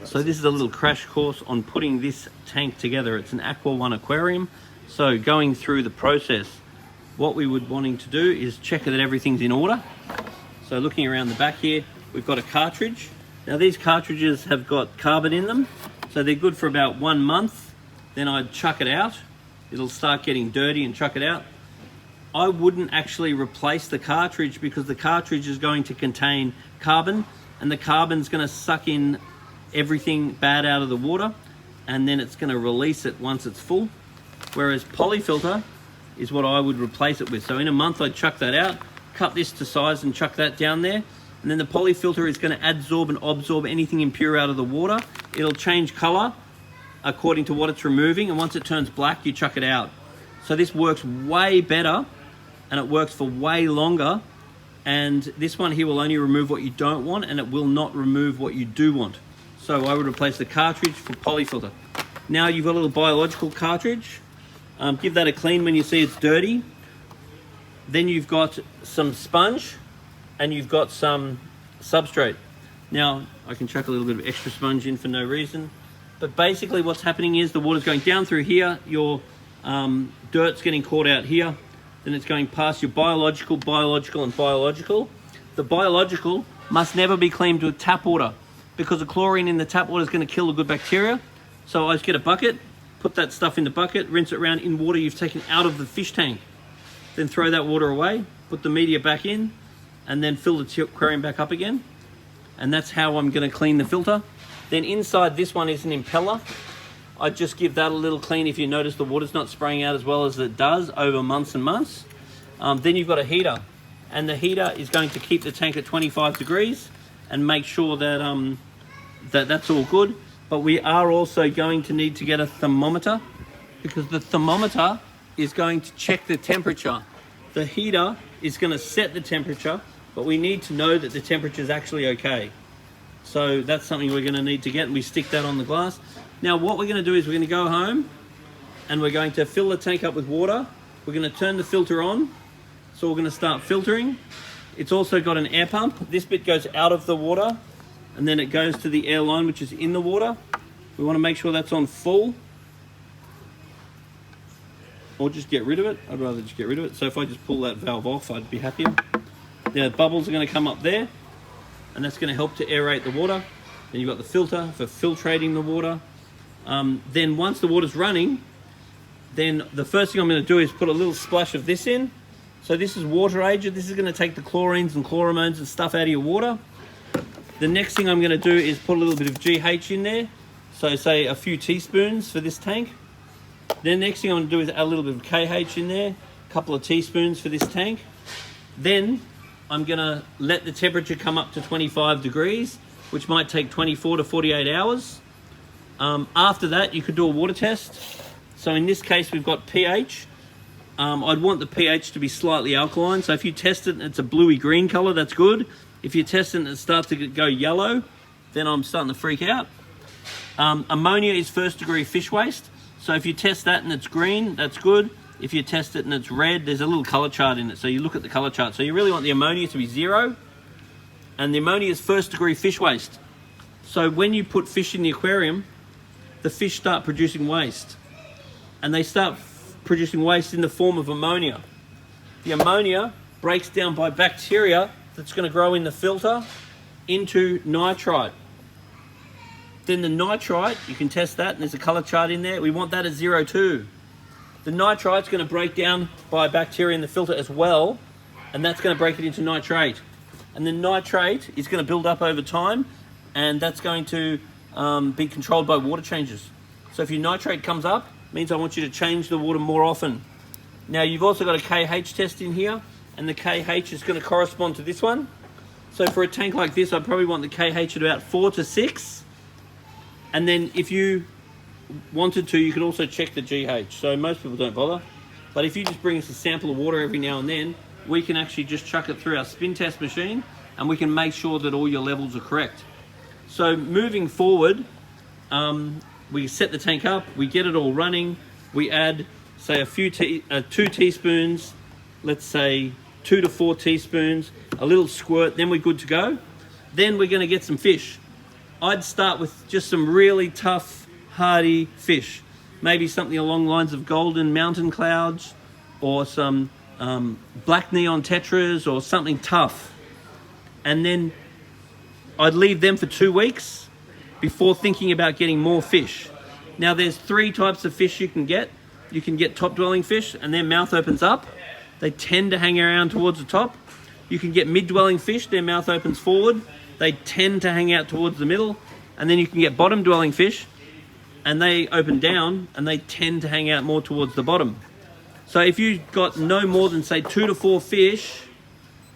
So this is a little crash course on putting this tank together. It's an Aqua One aquarium. So going through the process, what we would wanting to do is check that everything's in order. So looking around the back here, we've got a cartridge. Now these cartridges have got carbon in them, so they're good for about 1 month. Then I'd chuck it out. It'll start getting dirty and chuck it out. I wouldn't actually replace the cartridge because the cartridge is going to contain carbon, and the carbon's going to suck in everything bad out of the water, and then it's going to release it once it's full. Whereas polyfilter is what I would replace it with. So in a month I'd chuck that out, cut this to size and chuck that down there, and then the polyfilter is going to adsorb and absorb anything impure out of the water. It'll change color according to what it's removing, and once it turns black, you chuck it out. So this works way better, and it works for way longer, and this one here will only remove what you don't want, and it will not remove what you do want. So I would replace the cartridge for polyfilter. Now you've got a little biological cartridge. Give that a clean when you see it's dirty. Then you've got some sponge, and you've got some substrate. Now I can chuck a little bit of extra sponge in for no reason, but basically what's happening is the water's going down through here, your dirt's getting caught out here, then it's going past your biological, and biological. The biological must never be cleaned with tap water because the chlorine in the tap water is going to kill the good bacteria. So I just get a bucket, put that stuff in the bucket, rinse it around in water you've taken out of the fish tank. Then throw that water away, put the media back in, and then fill the aquarium back up again. And that's how I'm going to clean the filter. Then inside this one is an impeller. I just give that a little clean if you notice the water's not spraying out as well as it does over months and months. Then you've got a heater, and the heater is going to keep the tank at 25 degrees and make sure that that's all good. But we are also going to need to get a thermometer, because the thermometer is going to check the temperature. The heater is going to set the temperature, but we need to know that the temperature is actually okay. So that's something we're going to need to get, and we stick that on the glass. Now what we're going to do is we're going to go home and we're going to fill the tank up with water. We're going to turn the filter on. So we're going to start filtering. It's also got an air pump. This bit goes out of the water and then it goes to the air line, which is in the water. We want to make sure that's on full, or just get rid of it. I'd rather just get rid of it. So if I just pull that valve off, I'd be happier. Now bubbles are going to come up there, and that's going to help to aerate the water. Then you've got the filter for filtrating the water. Then once the water's running, then the first thing I'm going to do is put a little splash of this in. So this is water agent. This is going to take the chlorines and chloromones and stuff out of your water. The next thing I'm going to do is put a little bit of GH in there. So say a few teaspoons for this tank. Then next thing I'm going to do is add a little bit of KH in there, a couple of teaspoons for this tank. Then I'm going to let the temperature come up to 25 degrees, which might take 24 to 48 hours. After that, you could do a water test. So in this case, we've got pH. I'd want the pH to be slightly alkaline. So if you test it and it's a bluey green color, that's good. If you test it and it starts to go yellow, then I'm starting to freak out. Ammonia is first degree fish waste. So if you test that and it's green, that's good. If you test it and it's red, there's a little color chart in it. So you look at the color chart. So you really want the ammonia to be 0. And the ammonia is first degree fish waste. So when you put fish in the aquarium, the fish start producing waste. And they start producing waste in the form of ammonia. The ammonia breaks down by bacteria that's going to grow in the filter into nitrite. Then the nitrite, you can test that, and there's a color chart in there. We want that at 0 too. The nitrite's going to break down by bacteria in the filter as well, and that's going to break it into nitrate. And the nitrate is going to build up over time, and that's going to be controlled by water changes. So if your nitrate comes up, it means I want you to change the water more often. Now you've also got a KH test in here, and the KH is going to correspond to this one. So for a tank like this, I probably want the KH at about 4 to 6. And then if you wanted to, you could also check the GH. So most people don't bother. But if you just bring us a sample of water every now and then, we can actually just chuck it through our spin test machine, and we can make sure that all your levels are correct. So moving forward, we set the tank up, we get it all running, we add, say, a few 2 teaspoons, let's say 2 to 4 teaspoons, a little squirt, then we're good to go. Then we're going to get some fish. I'd start with just some really tough, hardy fish. Maybe something along the lines of golden mountain clouds, or some black neon tetras, or something tough. And then I'd leave them for 2 weeks before thinking about getting more fish. Now there's 3 types of fish you can get. You can get top dwelling fish and their mouth opens up. They tend to hang around towards the top. You can get mid dwelling fish, their mouth opens forward. They tend to hang out towards the middle. And then you can get bottom dwelling fish and they open down and they tend to hang out more towards the bottom. So if you got no more than say 2 to 4 fish,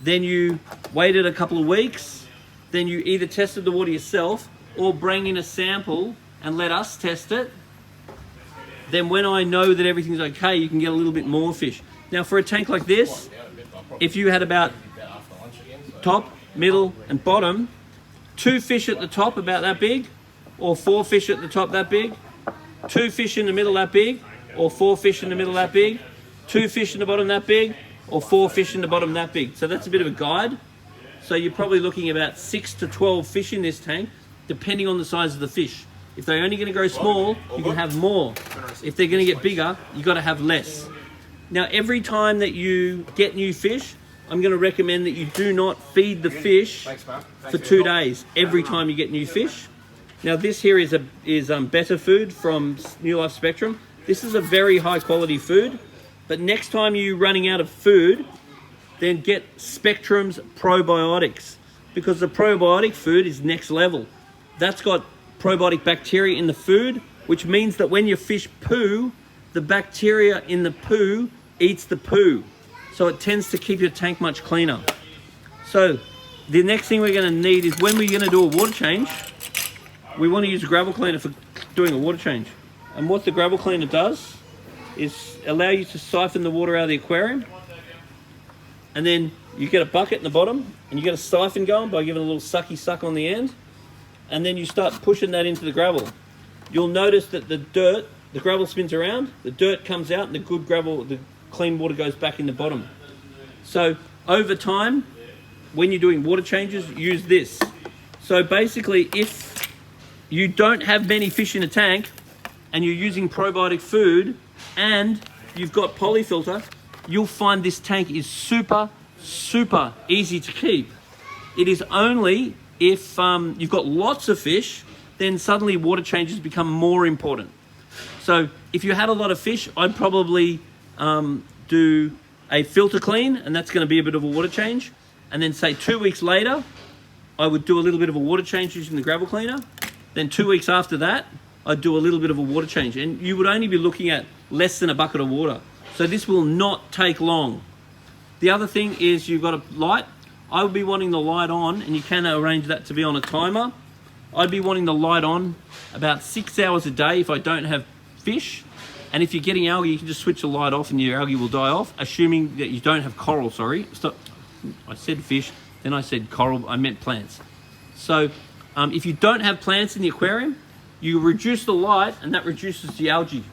then you waited a couple of weeks, then you either tested the water yourself or bring in a sample and let us test it. Then when I know that everything's okay, you can get a little bit more fish. Now for a tank like this, if you had about top, middle and bottom, 2 fish at the top about that big, or 4 fish at the top that big, 2 fish in the middle that big, or 4 fish in the middle that big, 2 fish in the bottom that big, or 4 fish in the bottom that big. So that's a bit of a guide. So you're probably looking about 6 to 12 fish in this tank, depending on the size of the fish. If they're only going to grow small, you can have more. If they're going to get bigger, you've got to have less. Now, every time that you get new fish, I'm going to recommend that you do not feed the fish for 2 days every time you get new fish. Now, this here is better food from New Life Spectrum. This is a very high quality food, but next time you're running out of food, then get Spectrum's probiotics, because the probiotic food is next level. That's got probiotic bacteria in the food, which means that when your fish poo, the bacteria in the poo eats the poo. So it tends to keep your tank much cleaner. So the next thing we're going to need is, when we're going to do a water change, we want to use a gravel cleaner for doing a water change. And what the gravel cleaner does is allow you to siphon the water out of the aquarium. And then you get a bucket in the bottom and you get a siphon going by giving a little sucky suck on the end. And then you start pushing that into the gravel. You'll notice that the gravel spins around, the dirt comes out, and the good gravel, the clean water goes back in the bottom. So over time, when you're doing water changes, use this. So basically, if you don't have many fish in a tank and you're using probiotic food and you've got polyfilter, you'll find this tank is super, super easy to keep. It is only if you've got lots of fish, then suddenly water changes become more important. So if you had a lot of fish, I'd probably do a filter clean, and that's going to be a bit of a water change. And then say 2 weeks later, I would do a little bit of a water change using the gravel cleaner. Then 2 weeks after that, I'd do a little bit of a water change. And you would only be looking at less than a bucket of water. So this will not take long. The other thing is, you've got a light. I would be wanting the light on, and you can arrange that to be on a timer. I'd be wanting the light on about 6 hours a day if I don't have fish. And if you're getting algae, you can just switch the light off and your algae will die off, assuming that you don't have coral, sorry. Stop. I said fish, then I said coral, I meant plants. So if you don't have plants in the aquarium, you reduce the light and that reduces the algae.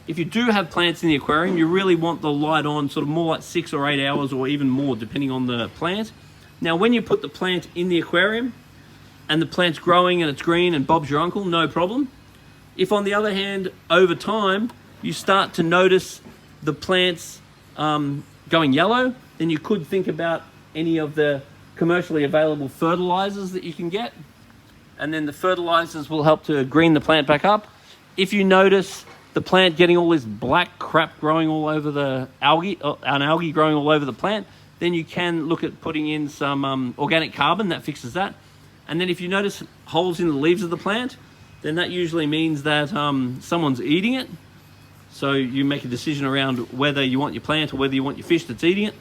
If you do have plants in the aquarium, you really want the light on sort of more like 6 or 8 hours, or even more, depending on the plant. Now, when you put the plant in the aquarium and the plant's growing and it's green and Bob's your uncle, no problem. If, on the other hand, over time, you start to notice the plants going yellow, then you could think about any of the commercially available fertilizers that you can get. And then the fertilizers will help to green the plant back up. If you notice the plant getting all this black crap growing all over the algae, an algae growing all over the plant, then you can look at putting in some organic carbon. That fixes that. And then if you notice holes in the leaves of the plant, then that usually means that someone's eating it. So you make a decision around whether you want your plant or whether you want your fish that's eating it.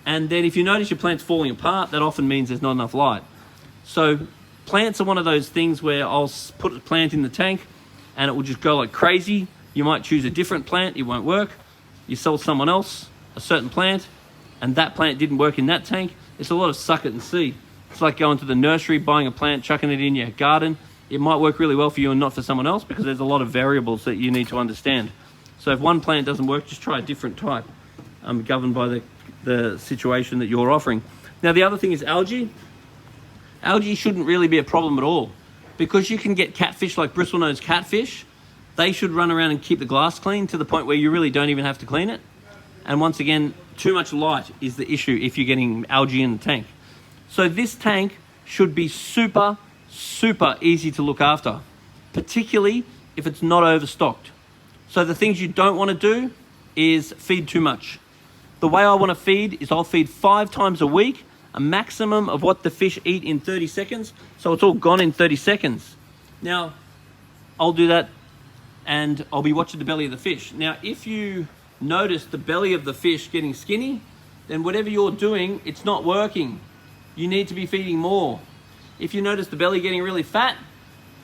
And then if you notice your plant's falling apart, that often means there's not enough light. So plants are one of those things where I'll put a plant in the tank and it will just go like crazy. You might choose a different plant, it won't work. You sell someone else a certain plant, and that plant didn't work in that tank. It's a lot of suck it and see. It's like going to the nursery, buying a plant, chucking it in your garden. It might work really well for you and not for someone else, because there's a lot of variables that you need to understand. So if one plant doesn't work, just try a different type, governed by the situation that you're offering. Now, the other thing is algae. Algae shouldn't really be a problem at all. because you can get catfish like bristlenose catfish, they should run around and keep the glass clean to the point where you really don't even have to clean it. And once again, too much light is the issue if you're getting algae in the tank. So this tank should be super, super easy to look after, particularly if it's not overstocked. So the things you don't want to do is feed too much. The way I want to feed is I'll feed 5 times a week, a maximum of what the fish eat in 30 seconds. So it's all gone in 30 seconds. Now, I'll do that and I'll be watching the belly of the fish. Now, if you notice the belly of the fish getting skinny, then whatever you're doing, it's not working. You need to be feeding more. If you notice the belly getting really fat,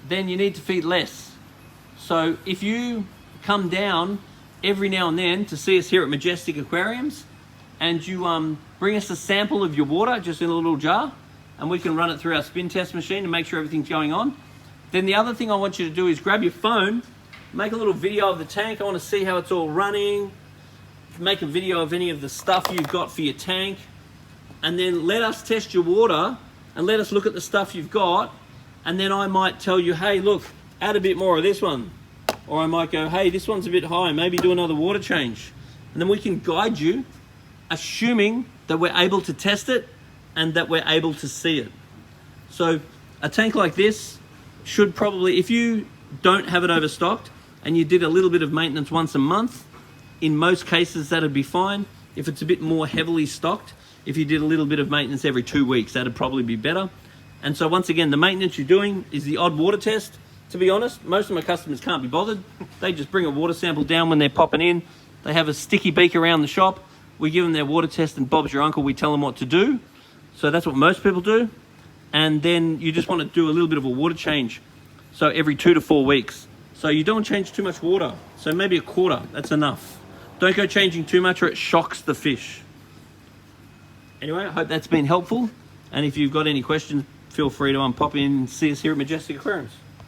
then you need to feed less. So if you come down every now and then to see us here at Majestic Aquariums, and you bring us a sample of your water just in a little jar, and we can run it through our spin test machine to make sure everything's going on. Then the other thing I want you to do is grab your phone, make a little video of the tank. I want to see how it's all running. Make a video of any of the stuff you've got for your tank, and then let us test your water and let us look at the stuff you've got, and then I might tell you, hey, look, add a bit more of this one. Or I might go, hey, this one's a bit high, maybe do another water change. And then we can guide you, assuming that we're able to test it and that we're able to see it. So a tank like this should probably, if you don't have it overstocked and you did a little bit of maintenance once a month, in most cases that'd be fine. If it's a bit more heavily stocked, if you did a little bit of maintenance every 2 weeks, that'd probably be better. And so once again, the maintenance you're doing is the odd water test. To be honest, most of my customers can't be bothered. They just bring a water sample down when they're popping in. They have a sticky beak around the shop. We give them their water test and Bob's your uncle. We tell them what to do. So that's what most people do. And then you just want to do a little bit of a water change. So every 2 to 4 weeks. So you don't change too much water. So maybe a quarter, that's enough. Don't go changing too much or it shocks the fish. Anyway, I hope that's been helpful. And if you've got any questions, feel free to pop in and see us here at Majestic Aquariums.